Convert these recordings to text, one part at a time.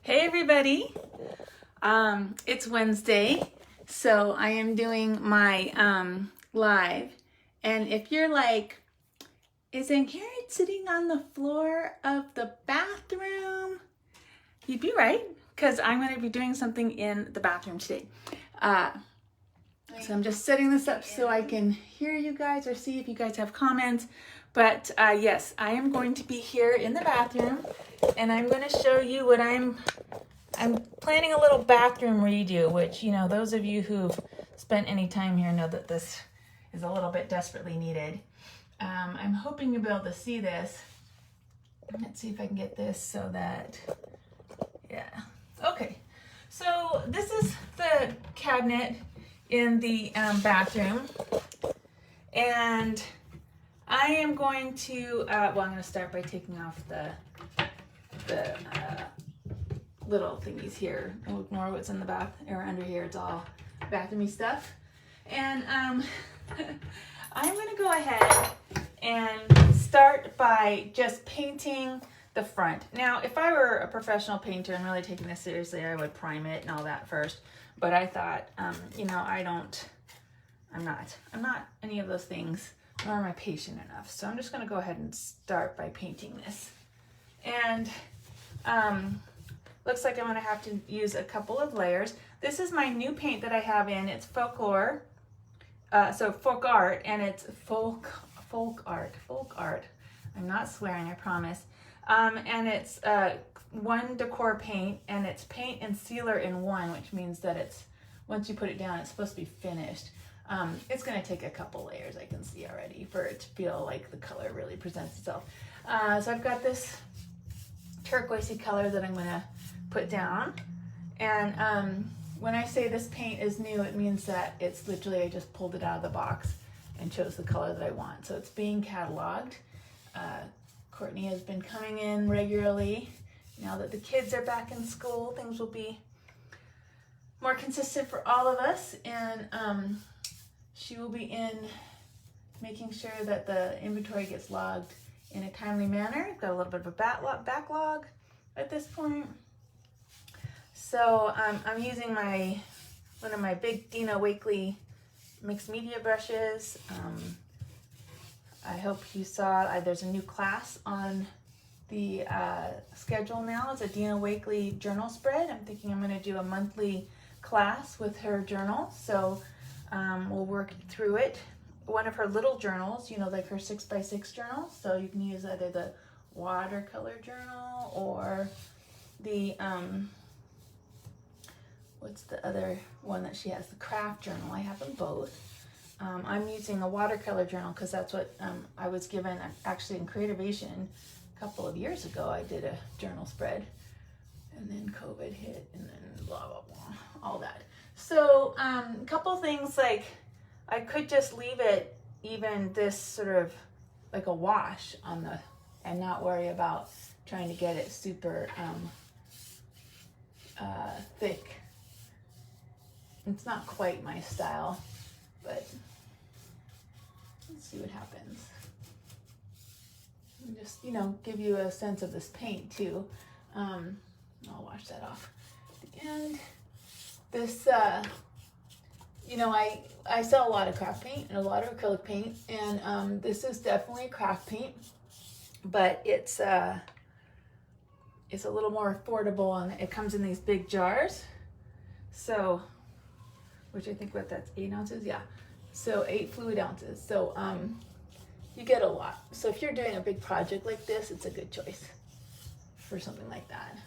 Hey everybody, it's Wednesday, so I am doing my live, and if you're like, isn't Karen sitting on the floor of the bathroom? You'd be right, because I'm going to be doing something in the bathroom today. So I'm just setting this up so I can hear you guys or see if you guys have comments. But yes, I am going to be here in the bathroom, and I'm going to show you what I'm planning a little bathroom redo, which, you know, those of you who've spent any time here know that this is a little bit desperately needed. I'm hoping you'll be able to see this. Let's see if I can get this so that, yeah. Okay, so this is the cabinet in the bathroom, and I am going to, well, I'm going to start by taking off the little thingies here. I'll ignore what's in the bath or under here. It's all bathroomy stuff. And I'm going to go ahead and start by just painting the front. Now, if I were a professional painter and really taking this seriously, I would prime it and all that first. But I thought, you know, I'm not any of those things, nor am I patient enough. So I'm just going to go ahead and start by painting this. And looks like I'm going to have to use a couple of layers. This is my new paint that I have in. It's folklore, so folk art, and it's folk art. I'm not swearing, I promise. And it's one decor paint, and it's paint and sealer in one, which means that it's, once you put it down, it's supposed to be finished. It's going to take a couple layers, I can see already, for it to feel like the color really presents itself. So I've got this turquoisey color that I'm going to put down, and when I say this paint is new, it means that it's literally, I just pulled it out of the box and chose the color that I want. So it's being cataloged. Courtney has been coming in regularly. Now that the kids are back in school, things will be more consistent for all of us, and she will be in making sure that the inventory gets logged in a timely manner. Got a little bit of a backlog at this point. So I'm using one of my big Dina Wakley mixed media brushes. I hope you saw there's a new class on the schedule now. It's a Dina Wakley journal spread. I'm thinking I'm going to do a monthly class with her journal. So we'll work through it. One of her little journals, you know, like her 6x6 journal. So you can use either the watercolor journal or the, what's the other one that she has? The craft journal. I have them both. I'm using a watercolor journal because that's what I was given actually in Creativation a couple of years ago. I did a journal spread, and then COVID hit, and then blah, blah, blah, all that. So a couple things, like I could just leave it even this sort of like a wash on the, and not worry about trying to get it super thick. It's not quite my style, but let's see what happens. And just, you know, give you a sense of this paint too. I'll wash that off at the end. This, you know, I sell a lot of craft paint and a lot of acrylic paint, and this is definitely a craft paint, but it's a little more affordable, and it comes in these big jars. So, which I think what that's 8 ounces, yeah. So 8 fluid ounces. So you get a lot. So if you're doing a big project like this, it's a good choice for something like that.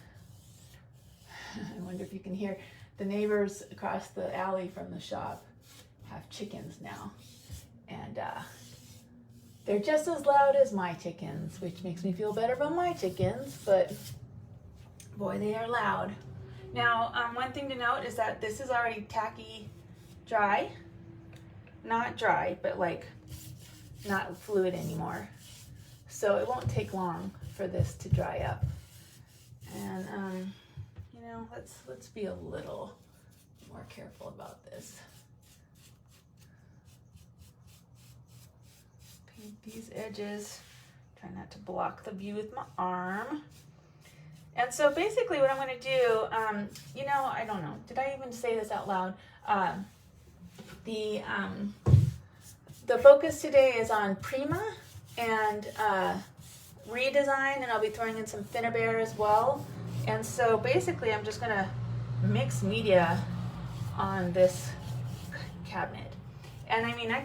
I wonder if you can hear the neighbors across the alley from the shop have chickens now, and they're just as loud as my chickens, which makes me feel better about my chickens, but boy, they are loud. Now, one thing to note is that this is already tacky dry. Not dry, but like not fluid anymore. So it won't take long for this to dry up. And you know, let's be a little more careful about this. Paint these edges. Try not to block the view with my arm. And so basically what I'm going to do, you know, I don't know, did I even say this out loud? The focus today is on Prima and ReDesign, and I'll be throwing in some Finnabair as well. And so basically I'm just going to mix media on this cabinet. And I mean, I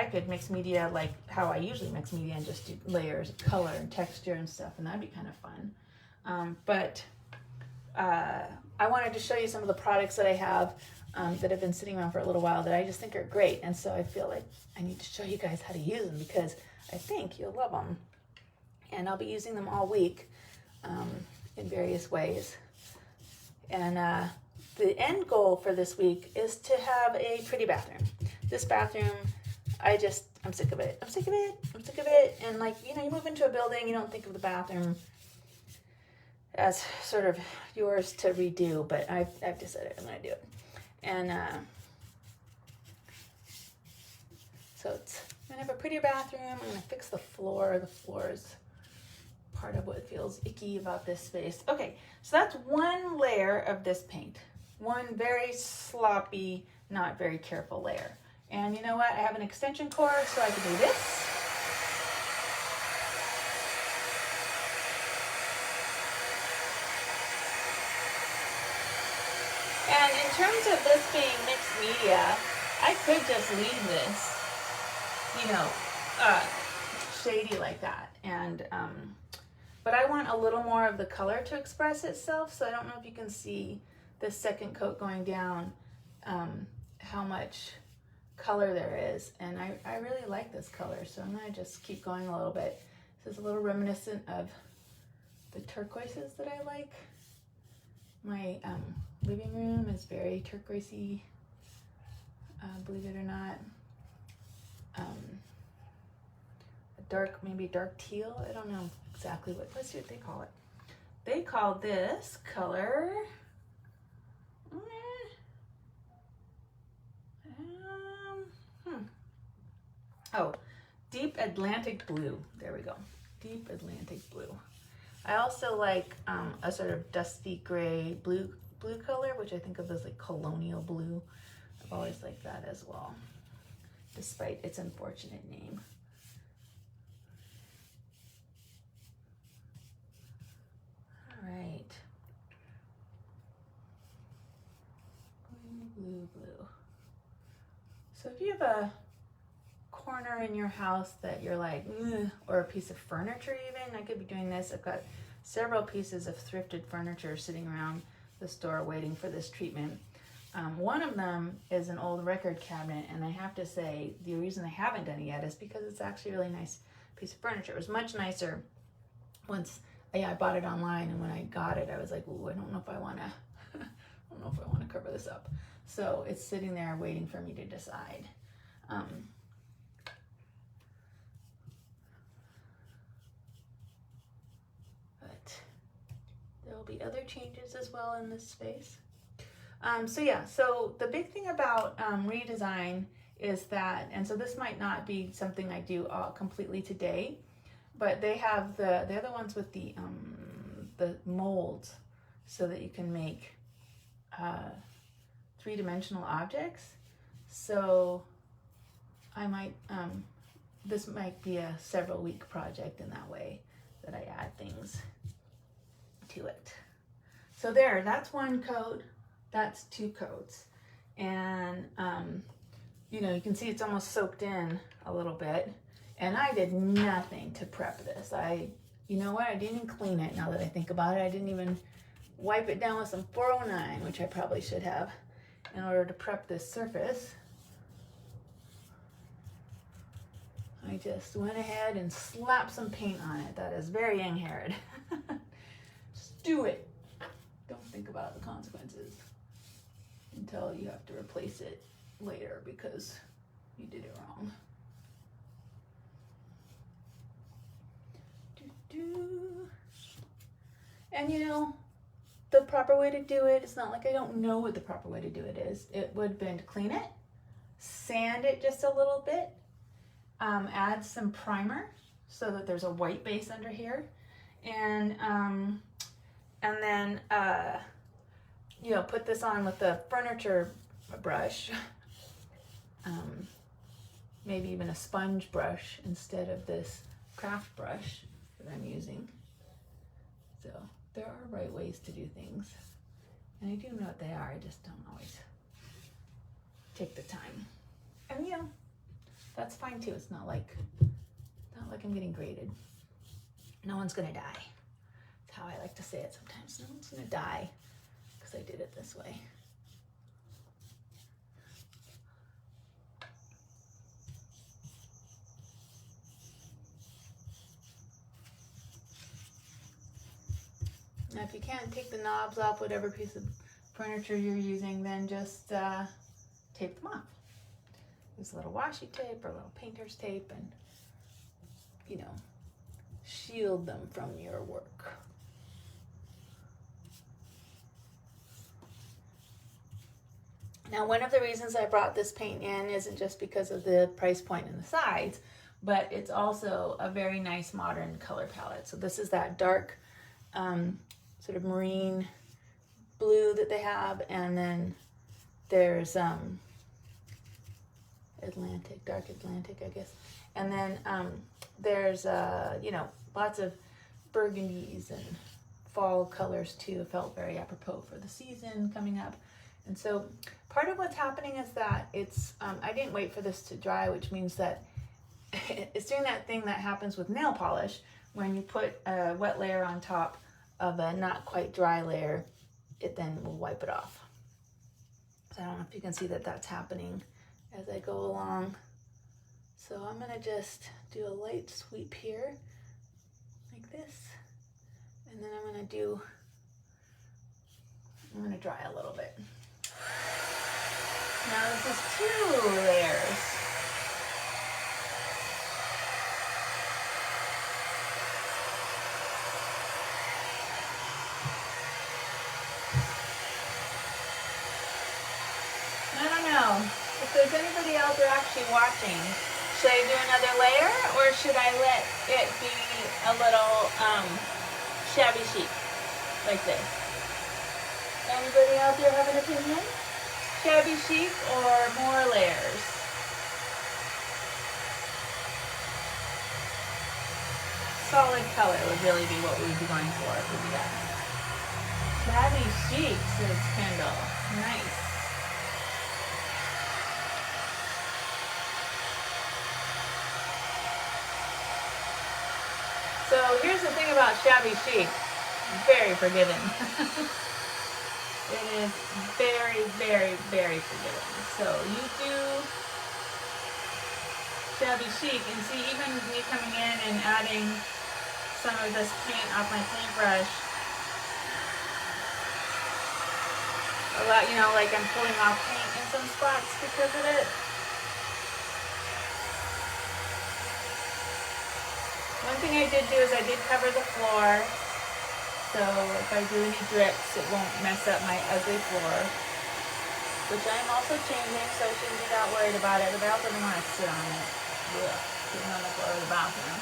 could mix media like how I usually mix media and just do layers of color and texture and stuff, and that'd be kind of fun. But I wanted to show you some of the products that I have that have been sitting around for a little while that I just think are great. And so I feel like I need to show you guys how to use them because I think you'll love them. And I'll be using them all week in various ways. And the end goal for this week is to have a pretty bathroom. This bathroom, I'm sick of it. I'm sick of it. And like, you know, you move into a building, you don't think of the bathroom as sort of yours to redo, but I've decided I'm going to do it. And so I'm going to have a prettier bathroom. I'm going to fix the floor. The floor is part of what feels icky about this space. Okay, so that's one layer of this paint. One very sloppy, not very careful layer. And you know what? I have an extension cord, so I can do this. And in terms of this being mixed media, I could just leave this, you know, shady like that. And but I want a little more of the color to express itself, so I don't know if you can see this second coat going down, how much color there is. And I really like this color, so I'm going to just keep going a little bit. This is a little reminiscent of the turquoises that I like. My living room is very turquoisey, believe it or not. Maybe dark teal. I don't know exactly let's see what they call it. They call this color, oh, Deep Atlantic Blue. There we go. Deep Atlantic Blue. I also like a sort of dusty gray blue color, which I think of as like colonial blue. I've always liked that as well, despite its unfortunate name. All right. Blue. So if you have a corner in your house that you're like, or a piece of furniture even, I could be doing this. I've got several pieces of thrifted furniture sitting around the store waiting for this treatment. One of them is an old record cabinet, and I have to say the reason I haven't done it yet is because it's actually a really nice piece of furniture. It was much nicer once I bought it online, and when I got it, I was like, ooh, I don't know if I want to cover this up. So it's sitting there waiting for me to decide. But there will be other changes as well in this space. So the big thing about ReDesign is that, and so this might not be something I do completely today, but they have the other ones with the molds so that you can make three-dimensional objects. So I might, this might be a several week project in that way that I add things to it. So that's one coat, that's two coats. And, you know, you can see it's almost soaked in a little bit. And I did nothing to prep this. You know what, I didn't even clean it now that I think about it. I didn't even wipe it down with some 409, which I probably should have in order to prep this surface. I just went ahead and slapped some paint on it. That is very young-haired. Just do it. Don't think about the consequences until you have to replace it later because you did it wrong. And you know, the proper way to do it, it's not like I don't know what the proper way to do it is. It would have been to clean it, sand it just a little bit, add some primer so that there's a white base under here, and and then you know, put this on with the furniture brush, maybe even a sponge brush instead of this craft brush that I'm using. So there are right ways to do things, and I do know what they are, I just don't always take the time. And you know, that's fine too. It's not like I'm getting graded. No one's gonna die. That's how I like to say it sometimes. No one's gonna die because I did it this way. Now if you can't take the knobs off whatever piece of furniture you're using, then just tape them off. Use a little washi tape or a little painter's tape and, you know, shield them from your work. Now, one of the reasons I brought this paint in isn't just because of the price point and the sides, but it's also a very nice modern color palette. So this is that dark sort of marine blue that they have, and then there's Atlantic, dark Atlantic, I guess. And then there's, you know, lots of burgundies and fall colors too. Felt very apropos for the season coming up. And so part of what's happening is that it's, I didn't wait for this to dry, which means that it's doing that thing that happens with nail polish when you put a wet layer on top of a not quite dry layer, it then will wipe it off. So I don't know if you can see that that's happening as I go along. So I'm gonna just do a light sweep here, like this, and then I'm gonna dry a little bit. Now this is 2 layers. I don't know if there's anybody out there actually watching. Should I do another layer, or should I let it be a little shabby chic, like this? Anybody out there have an opinion? Shabby chic or more layers? Solid color would really be what we would be going for if we do that. Shabby chic, says Kendall. Nice. So here's the thing about shabby chic, very forgiving. It is very, very, very forgiving. So you do shabby chic, and see, even me coming in and adding some of this paint off my paintbrush, a lot, you know, like I'm pulling off paint in some spots because of it. One thing I did do is I did cover the floor, so if I do any drips, it won't mess up my ugly floor, which I'm also changing, so I shouldn't be that worried about it, but I also don't want to sit on it. Ugh, sitting on the floor of the bathroom.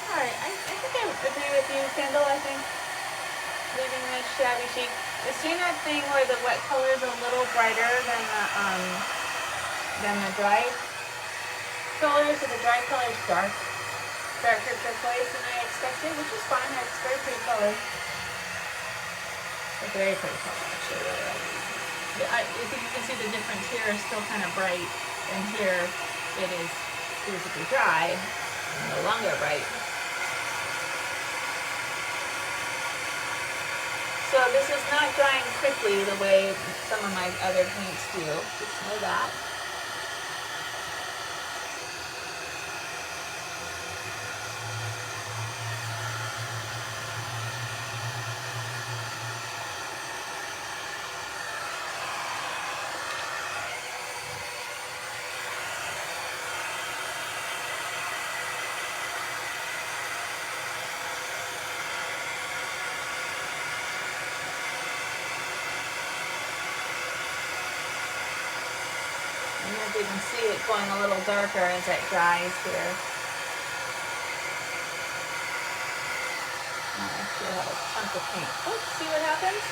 Alright, I think I agree with you, Kendall. I think leaving this shabby chic. It's doing that thing where the wet color is a little brighter than the dry color, so the dry color is darker turquoise than I expected, which is fine. It's very pretty color. A very pretty color, actually. Really like it. I think you can see the difference here is still kind of bright, and here it is physically dry, and no longer bright. So this is not drying quickly the way some of my other paints do. Just know that. You can see it going a little darker as it dries here. I have a chunk of paint. Oh, see what happens?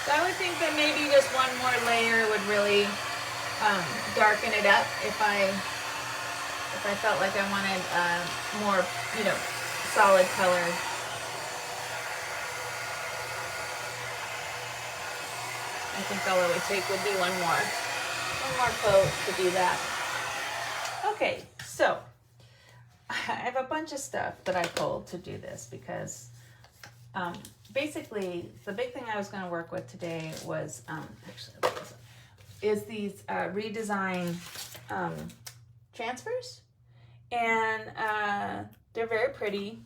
So I would think that maybe just one more layer would really darken it up if I felt like I wanted more, you know, solid color. I think all it would take would be one more coat to do that. Okay, so I have a bunch of stuff that I pulled to do this because basically the big thing I was going to work with today was is these ReDesign transfers, and they're very pretty,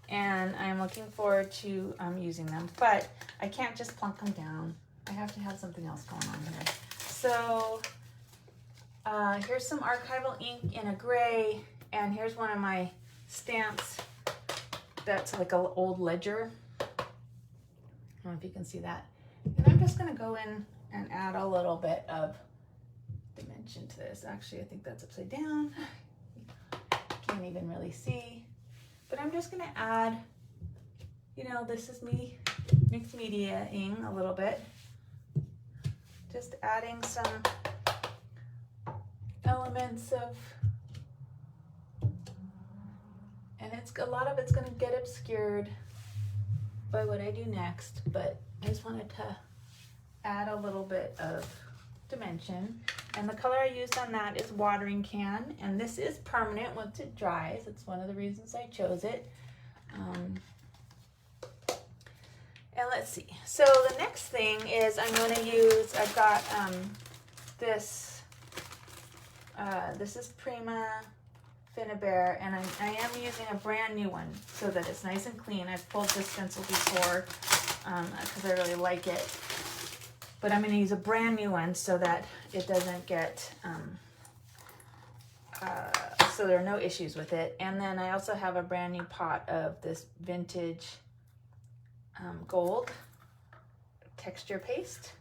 and I'm looking forward to using them, but I can't just plunk them down. I have to have something else going on here. So here's some Archival ink in a gray, and here's one of my stamps that's like an old ledger. I don't know if you can see that. And I'm just going to go in and add a little bit of dimension to this. Actually, I think that's upside down. Can't even really see. But I'm just going to add, you know, this is me mixed media-ing a little bit. Just adding some elements of, and it's a lot of it's going to get obscured by what I do next, but I just wanted to add a little bit of dimension. And the color I used on that is Watering Can, and this is permanent once it dries. It's one of the reasons I chose it. And let's see. So the next thing is I'm going to use, I've got this is Prima ReDesign, and I am using a brand new one so that it's nice and clean. I've pulled this stencil before because I really like it, but I'm going to use a brand new one so that it doesn't get, so there are no issues with it. And then I also have a brand new pot of this vintage gold texture paste.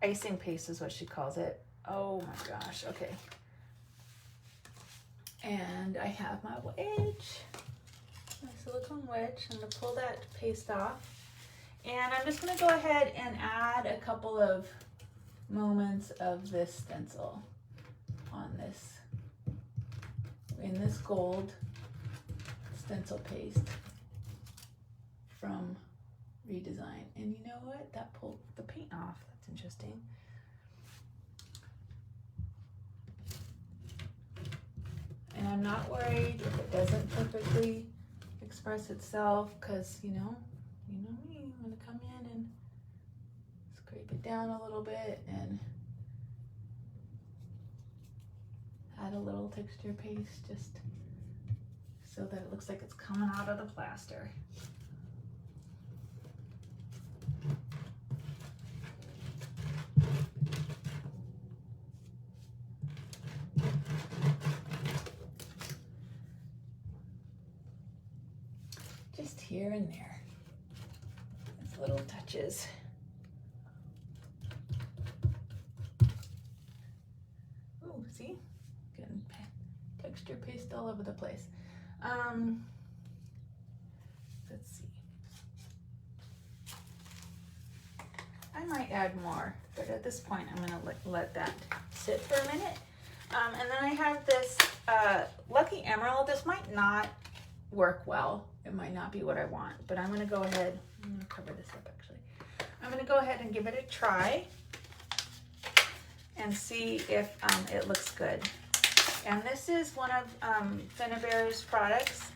Icing paste is what she calls it. Oh my gosh, okay. And I have my wedge, my silicone wedge. I'm going to pull that paste off. And I'm just going to go ahead and add a couple of moments of this stencil on this, in this gold stencil paste from ReDesign. And you know what? That pulled the paint off. That's interesting. And I'm not worried if it doesn't perfectly express itself, because you know me, I'm going to come in and scrape it down a little bit and add a little texture paste just so that it looks like it's coming out of the plaster. Just here and there, these little touches. Oh, see? Getting texture paste all over the place. Let's see. I might add more, but at this point I'm gonna let that sit for a minute. And then I have this Lucky Emerald. This might not work well. It might not be what I want, but I'm gonna go ahead, I'm gonna cover this up actually. I'm gonna go ahead and give it a try and see if it looks good. And this is one of ReDesign's products.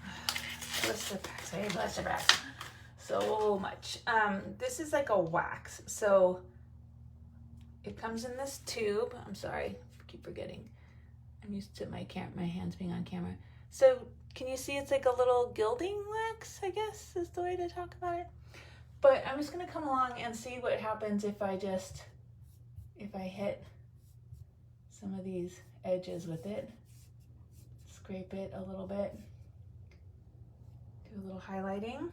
Blister packs, hey, blister packs. so much. This is like a wax, so it comes in this tube. I'm sorry, I keep forgetting. I'm used to my hands being on camera. So can you see it's like a little gilding wax, I guess is the way to talk about it. But I'm just gonna come along and see what happens if I hit some of these edges with it. Scrape it a little bit. Do a little highlighting.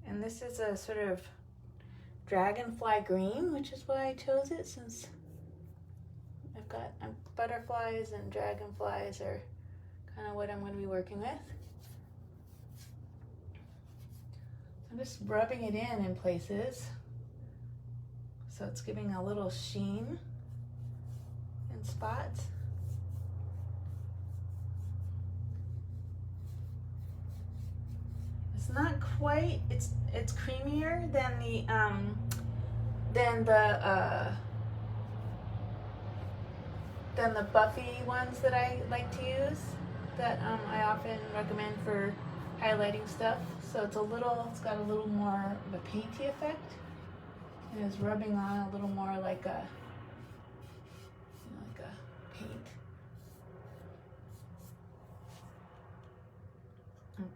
And this is a sort of dragonfly green, which is why I chose it, since I've got butterflies and dragonflies are kind of what I'm going to be working with. I'm just rubbing it in places, so it's giving a little sheen in spots. It's not quite, it's creamier than the buffy ones that I like to use, that I often recommend for highlighting stuff. So it's got a little more of a painty effect, and it's rubbing on a little more like a paint.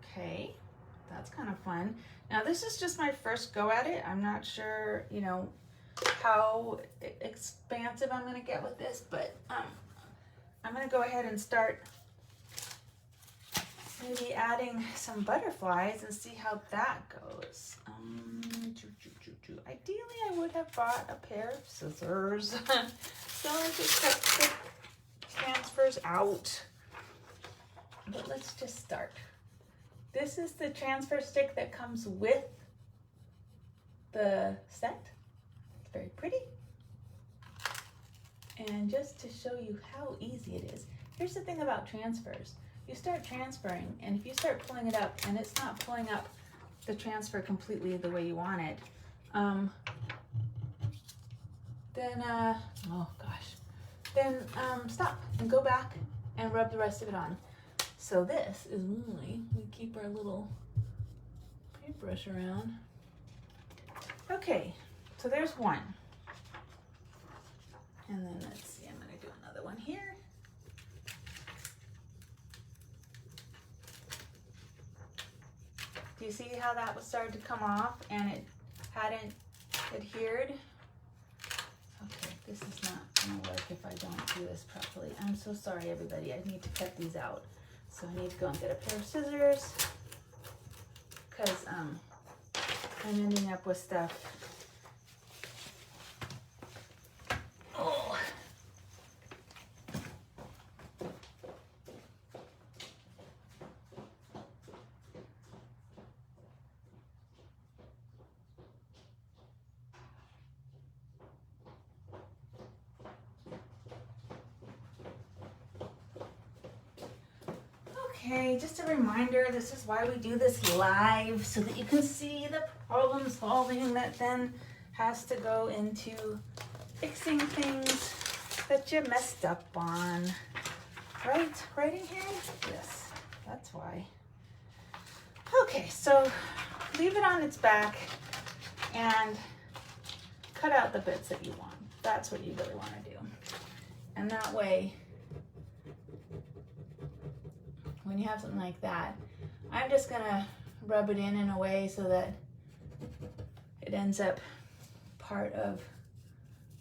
Okay. That's kind of fun. Now this is just my first go at it. I'm not sure, how expansive I'm going to get with this, but I'm going to go ahead and start maybe adding some butterflies and see how that goes. Ideally, I would have bought a pair of scissors. So I just cut the transfers out. But let's just start. This is the transfer stick that comes with the set. It's very pretty. And just to show you how easy it is, here's the thing about transfers. You start transferring, and if you start pulling it up and it's not pulling up the transfer completely the way you want it, then stop and go back and rub the rest of it on. So this is only, we keep our little paintbrush around. Okay, so there's one. And then let's see, I'm gonna do another one here. Do you see how that was starting to come off and it hadn't adhered? Okay, this is not gonna work if I don't do this properly. I'm so sorry, everybody. I need to cut these out. So I need to go and get a pair of scissors, because I'm ending up with stuff. Oh. Okay, just a reminder, this is why we do this live, so that you can see the problem solving that then has to go into fixing things that you messed up on. Right in here? Yes, that's why. Okay, so leave it on its back and cut out the bits that you want. That's what you really want to do. And that way, when you have something like that, I'm just gonna rub it in a way so that it ends up part of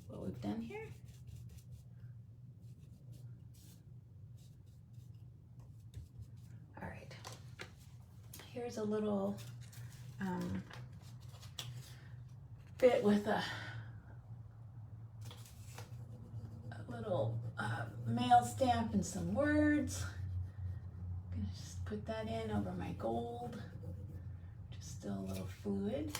what we've done here. All right, here's a little bit with a little mail stamp and some words. Put that in over my gold, just still a little fluid.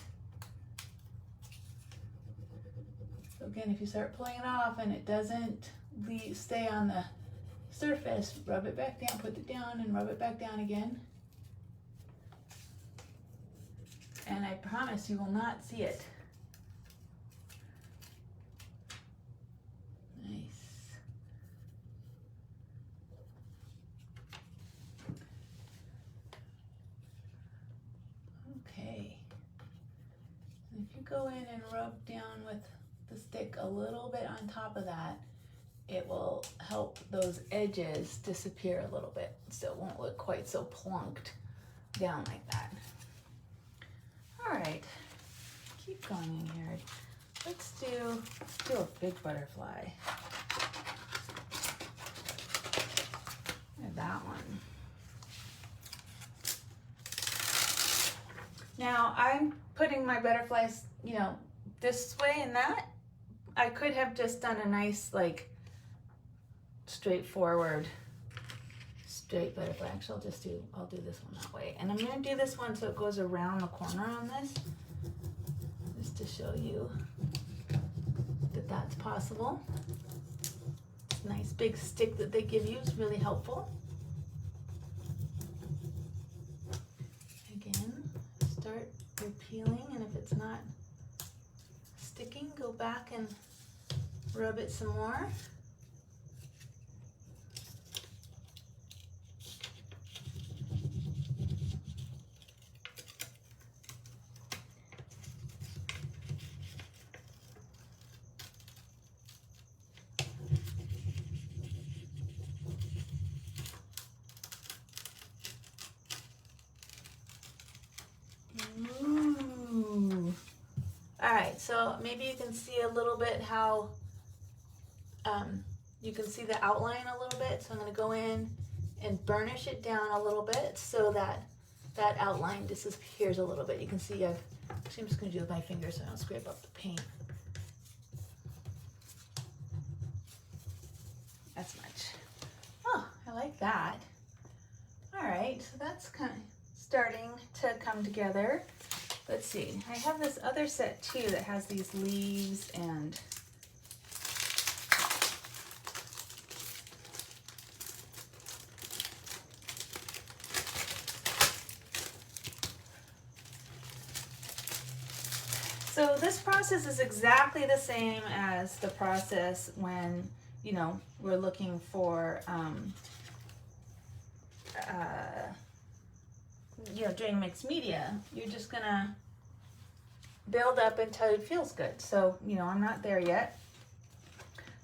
So again, if you start pulling it off and it doesn't stay on the surface, rub it back down, put it down and rub it back down again. And I promise you will not see it. go in and rub down with the stick a little bit on top of that, it will help those edges disappear a little bit, so it won't look quite so plunked down like that. All right, keep going in here. Let's do a big butterfly. And that one. Now I'm putting my butterflies, you know, this way and that. I could have just done a nice, like, straightforward, straight butterfly. Actually, I'll do this one that way. And I'm gonna do this one so it goes around the corner on this, just to show you that that's possible. This nice big stick that they give you is really helpful. Again, start repealing, and if it's not sticking, go back and rub it some more. Ooh. All right, so maybe you can see a little bit how you can see the outline a little bit. So I'm going to go in and burnish it down a little bit so that that outline disappears a little bit. You can see I'm just going to do it with my fingers so I don't scrape up the paint. That's much. Oh, I like that. All right, so that's kind of starting to come together. Let's see, I have this other set too that has these leaves and so this process is exactly the same as the process when, you know, we're looking for you know, doing mixed media. You're just gonna build up until it feels good. So, you know, I'm not there yet.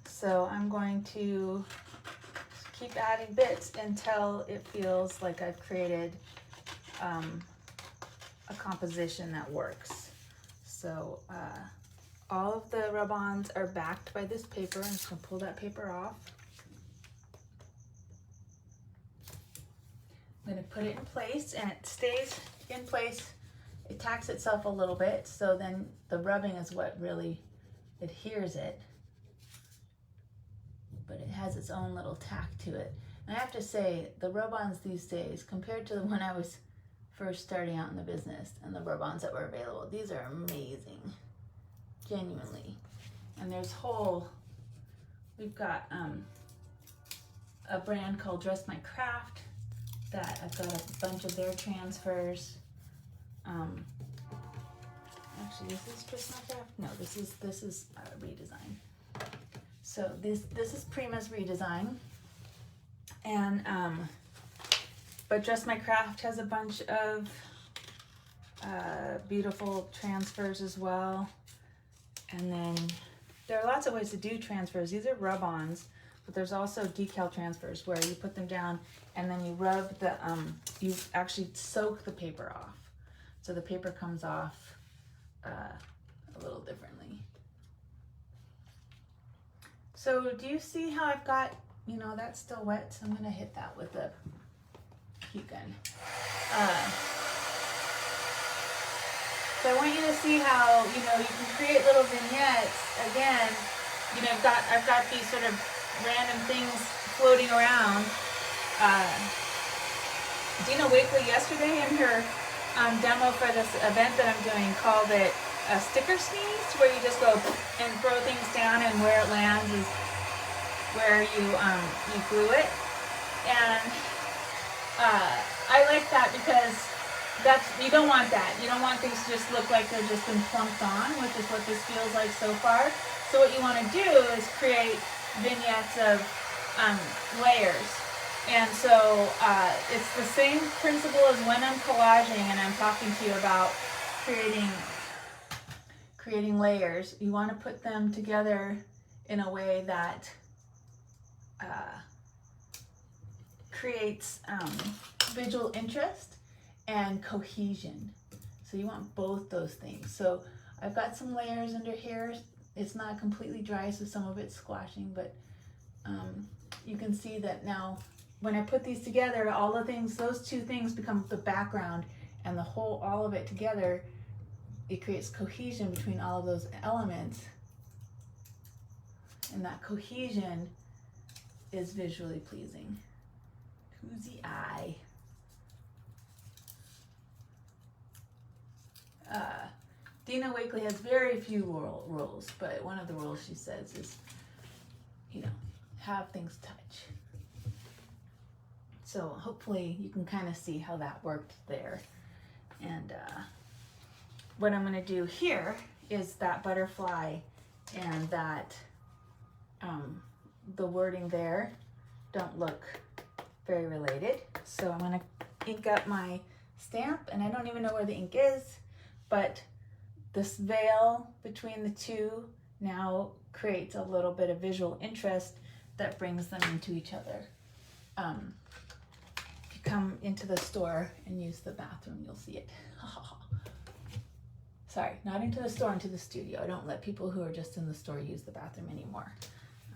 So I'm going to keep adding bits until it feels like I've created a composition that works. So all of the rub-ons are backed by this paper. I'm just gonna pull that paper off. I'm going to put it in place, and it stays in place. It tacks itself a little bit, so then the rubbing is what really adheres it. But it has its own little tack to it. And I have to say, the rub-ons these days, compared to when I was first starting out in the business and the rub-ons that were available, these are amazing, genuinely. And there's we've got a brand called Dress My Craft, that I've got a bunch of their transfers. Actually, is this Dress My Craft? No, this is ReDesign. So this is Prima's ReDesign, and but Dress My Craft has a bunch of beautiful transfers as well. And then there are lots of ways to do transfers. These are rub-ons, but there's also decal transfers where you put them down and then you rub the, you actually soak the paper off. So the paper comes off a little differently. So do you see how I've got, you know, that's still wet, so I'm gonna hit that with a heat gun. So I want you to see how, you know, you can create little vignettes. Again, you know, I've got these sort of random things floating around. Dina Wakely yesterday in her demo for this event that I'm doing called it a sticker sneeze, where you just go and throw things down and where it lands is where you glue it. And I like that because you don't want that. You don't want things to just look like they've just been plunked on, which is what this feels like so far. So what you want to do is create vignettes of layers. And so it's the same principle as when I'm collaging and I'm talking to you about creating creating layers, you want to put them together in a way that creates visual interest and cohesion. So you want both those things. So I've got some layers under here. It's not completely dry, so some of it's squashing, but you can see that now when I put these together, all the things, those two things become the background, and the whole, all of it together, it creates cohesion between all of those elements. And that cohesion is visually pleasing to the eye. Dina Wakely has very few rules, but one of the rules she says is, you know, have things touch. So hopefully you can kind of see how that worked there. And what I'm going to do here is that butterfly and that the wording there don't look very related. So I'm going to ink up my stamp, and I don't even know where the ink is, but this veil between the two now creates a little bit of visual interest that brings them into each other. If you come into the store and use the bathroom, you'll see it. Sorry, not into the store, into the studio. I don't let people who are just in the store use the bathroom anymore.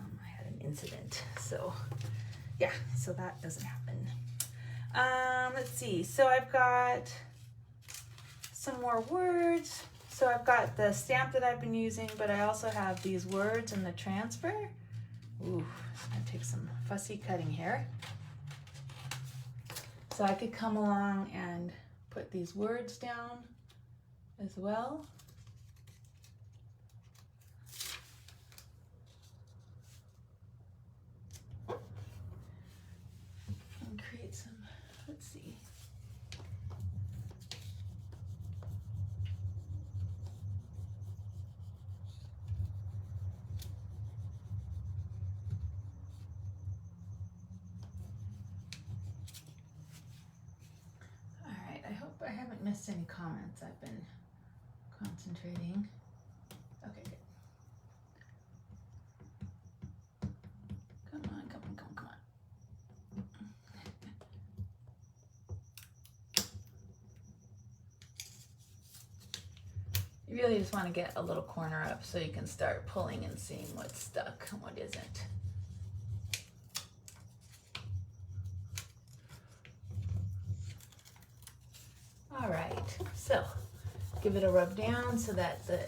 I had an incident, so yeah, so that doesn't happen. Let's see, so I've got some more words. So I've got the stamp that I've been using, but I also have these words and the transfer. Ooh, it's gonna take some fussy cutting here. So I could come along and put these words down as well. And create some, let's see. I haven't missed any comments. I've been concentrating. Okay, good. Come on, come on, come on, come on. You really just want to get a little corner up so you can start pulling and seeing what's stuck and what isn't. All right, so give it a rub down so that the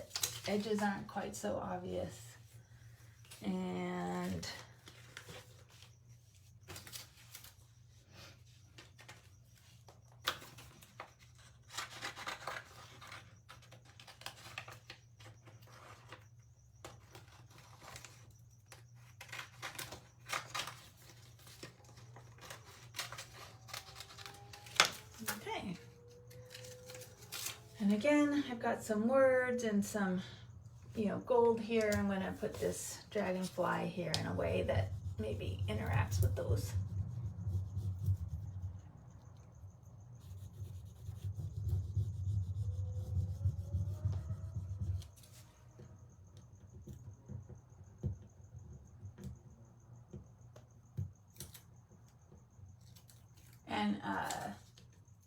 edges aren't quite so obvious. And okay. And again, I've got some words and some, you know, gold here. I'm going to put this dragonfly here in a way that maybe interacts with those. And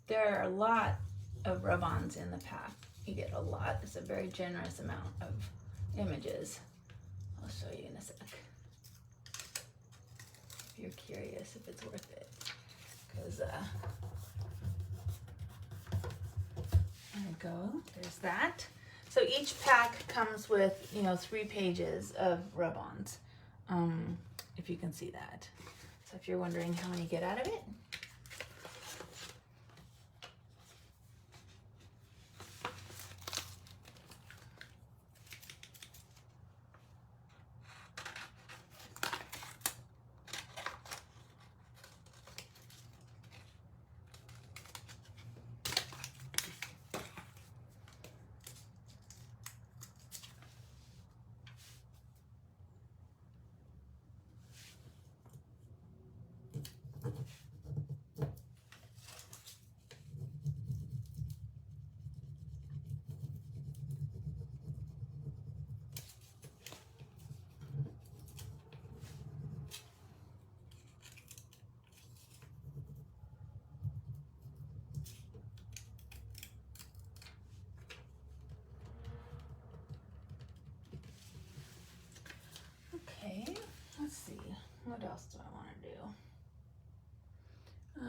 there are a lot of rub-ons in the pack. You get a lot. It's a very generous amount of images. I'll show you in a sec. If you're curious if it's worth it. Because there we go. There's that. So each pack comes with, you know, 3 pages of rub-ons. If you can see that. So if you're wondering how many you get out of it, What else do I want to do? I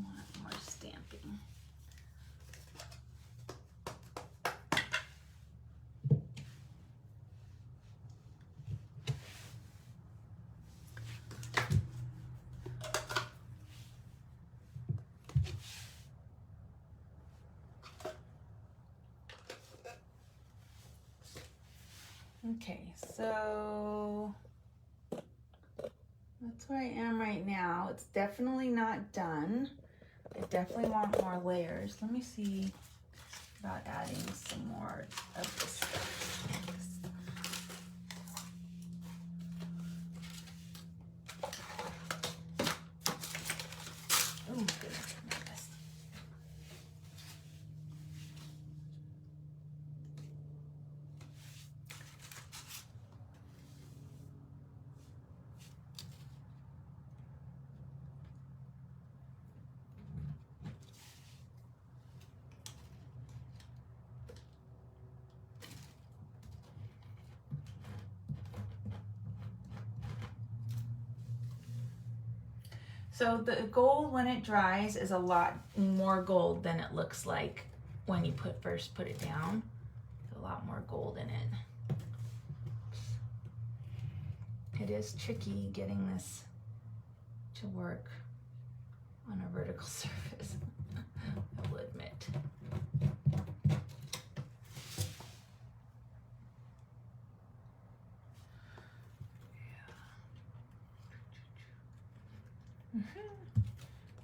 want more stamping. Okay, so that's where I am right now. It's definitely not done. I definitely want more layers. Let me see about adding some more of this stuff. Oh, goodness. So the gold, when it dries, is a lot more gold than it looks like when you first put it down. There's a lot more gold in it. It is tricky getting this to work on a vertical surface, I will admit.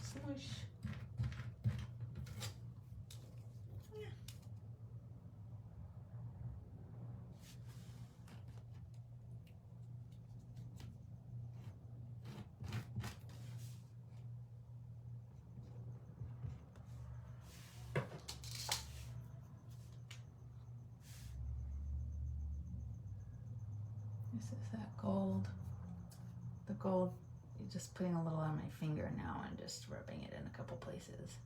Smush. Yeah. This is that gold. The gold, just putting a little on my finger now and just rubbing it in a couple places.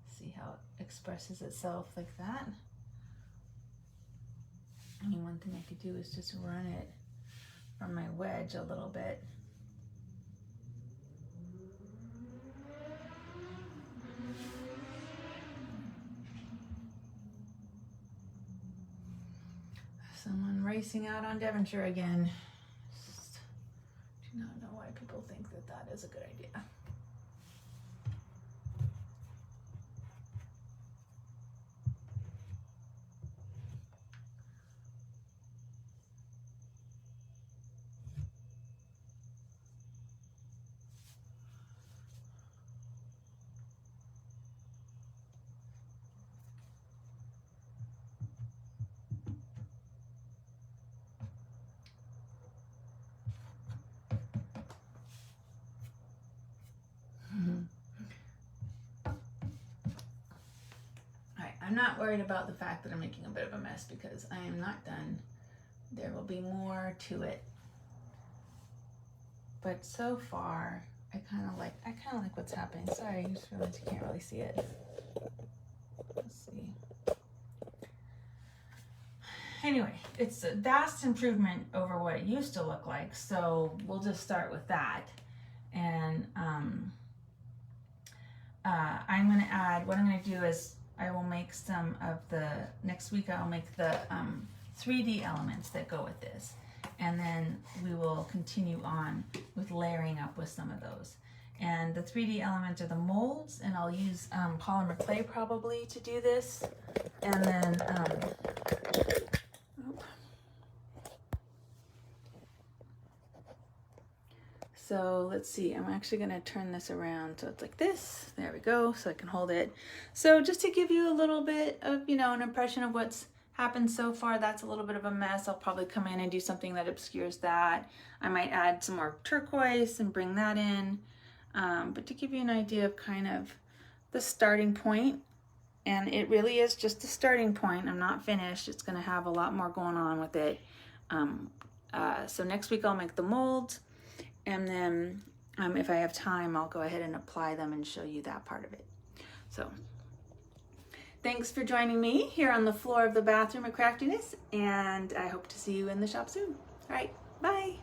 See how it expresses itself like that. I mean, one thing I could do is just run it from my wedge a little bit. Someone racing out on Devonshire again. Just do not know why people think that that is a good idea. I'm not worried about the fact that I'm making a bit of a mess because I am not done. There will be more to it. But so far, I kind of like what's happening. Sorry, I just realized you can't really see it. Let's see. Anyway, it's a vast improvement over what it used to look like. So we'll just start with that. And I'm going to add, what I'm going to do is I will make some of the, next week I'll make the 3D elements that go with this. And then we will continue on with layering up with some of those. And the 3D elements are the molds, and I'll use polymer clay probably to do this. And then, so let's see, I'm actually gonna turn this around so it's like this. There we go, so I can hold it. So just to give you a little bit of, an impression of what's happened so far, that's a little bit of a mess. I'll probably come in and do something that obscures that. I might add some more turquoise and bring that in. But to give you an idea of kind of the starting point, and it really is just a starting point. I'm not finished. It's gonna have a lot more going on with it. So next week I'll make the molds. And then if I have time, I'll go ahead and apply them and show you that part of it. So thanks for joining me here on the floor of the bathroom at Craftiness, and I hope to see you in the shop soon. All right, bye.